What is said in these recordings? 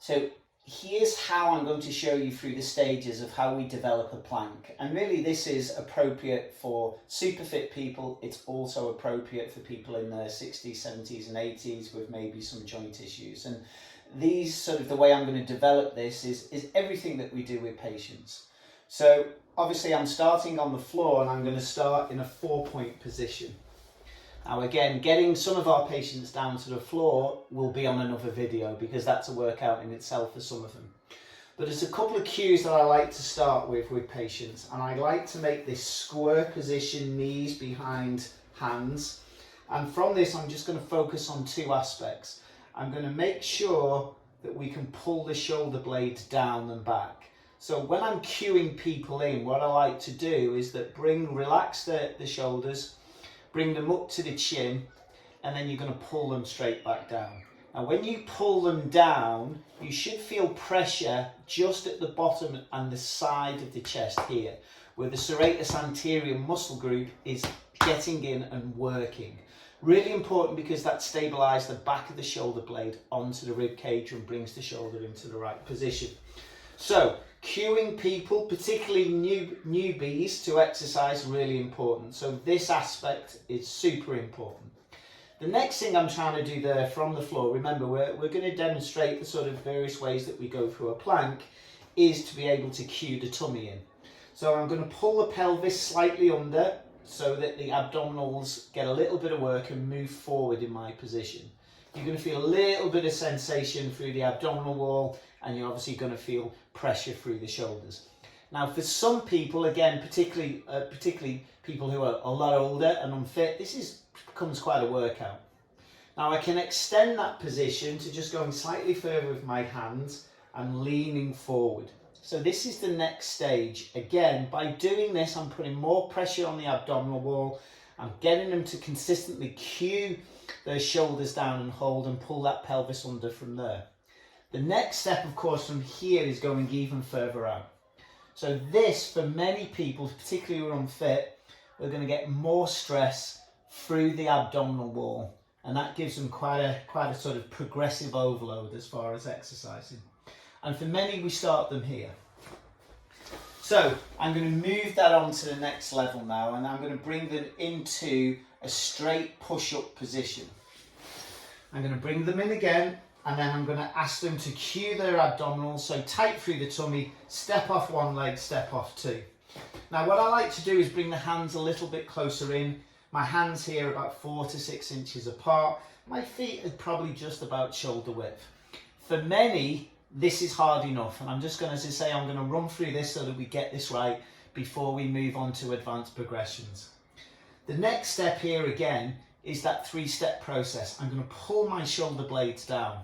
So here's how I'm going to show you through the stages of how we develop a plank. And really this is appropriate for super fit people. It's also appropriate for people in their 60s, 70s and 80s with maybe some joint issues. And these sort of the way I'm going to develop this is everything that we do with patients. So obviously I'm starting on the floor and I'm going to start in a 4-point position. Now again, getting some of our patients down to the floor will be on another video because that's a workout in itself for some of them. But there's a couple of cues that I like to start with patients, and I like to make this square position, knees behind hands. And from this I'm just going to focus on two aspects. I'm going to make sure that we can pull the shoulder blades down and back. So when I'm cueing people in, what I like to do is that relax the shoulders, bring them up to the chin, and then you're going to pull them straight back down. Now when you pull them down, you should feel pressure just at the bottom and the side of the chest here, where the serratus anterior muscle group is getting in and working. Really important because that stabilises the back of the shoulder blade onto the rib cage and brings the shoulder into the right position. So cueing people, particularly newbies to exercise, really important. So this aspect is super important. The next thing I'm trying to do there from the floor, remember we're going to demonstrate the sort of various ways that we go through a plank, is to be able to cue the tummy in. So I'm going to pull the pelvis slightly under so that the abdominals get a little bit of work and move forward in my position. You're going to feel a little bit of sensation through the abdominal wall, and you're obviously going to feel pressure through the shoulders. Now for some people, again, particularly people who are a lot older and unfit, this becomes quite a workout. Now I can extend that position to just going slightly further with my hands and leaning forward. So this is the next stage. Again, by doing this, I'm putting more pressure on the abdominal wall. I'm getting them to consistently cue their shoulders down and hold and pull that pelvis under from there. The next step, of course, from here is going even further out. So this, for many people, particularly who are unfit, we're going to get more stress through the abdominal wall, and that gives them quite a sort of progressive overload as far as exercising. And for many, we start them here. So I'm going to move that on to the next level now, and I'm going to bring them into a straight push-up position. I'm going to bring them in again, and then I'm going to ask them to cue their abdominals, so tight through the tummy, step off one leg, step off two. Now what I like to do is bring the hands a little bit closer in. My hands here are about 4 to 6 inches apart. My feet are probably just about shoulder width. For many, this is hard enough, and I'm just going to, as I say, I'm going to run through this so that we get this right before we move on to advanced progressions. The next step here again is that 3-step process. I'm going to pull my shoulder blades down.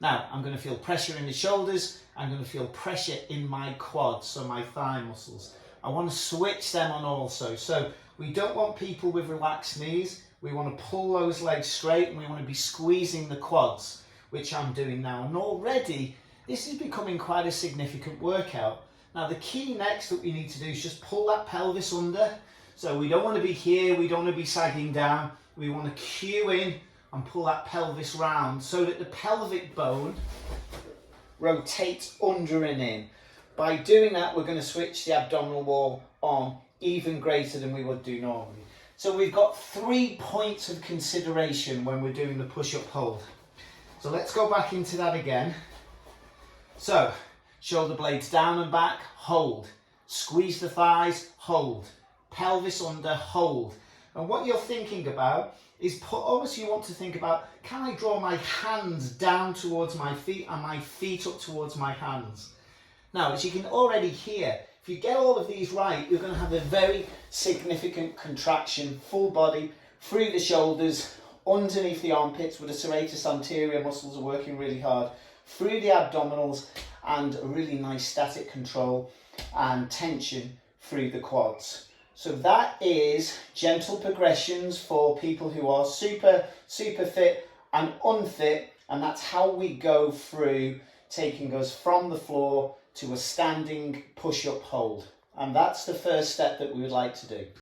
Now I'm going to feel pressure in the shoulders, I'm going to feel pressure in my quads, so my thigh muscles. I want to switch them on also. So we don't want people with relaxed knees, we want to pull those legs straight, and we want to be squeezing the quads, which I'm doing now. And already this is becoming quite a significant workout. Now the key next that we need to do is just pull that pelvis under. So we don't want to be here, we don't want to be sagging down, we want to cue in and pull that pelvis round so that the pelvic bone rotates under and in. By doing that, we're going to switch the abdominal wall on even greater than we would do normally. So we've got 3 points of consideration when we're doing the push-up hold. So let's go back into that again. So shoulder blades down and back, hold. Squeeze the thighs, hold. Pelvis under, hold. And what you're thinking about is obviously you want to think about, can I draw my hands down towards my feet and my feet up towards my hands? Now, as you can already hear, if you get all of these right, you're going to have a very significant contraction, full body, through the shoulders, underneath the armpits, where the serratus anterior muscles are working really hard, through the abdominals, and a really nice static control and tension through the quads. So that is gentle progressions for people who are super fit and unfit, and that's how we go through taking us from the floor to a standing push-up hold. And that's the first step that we would like to do.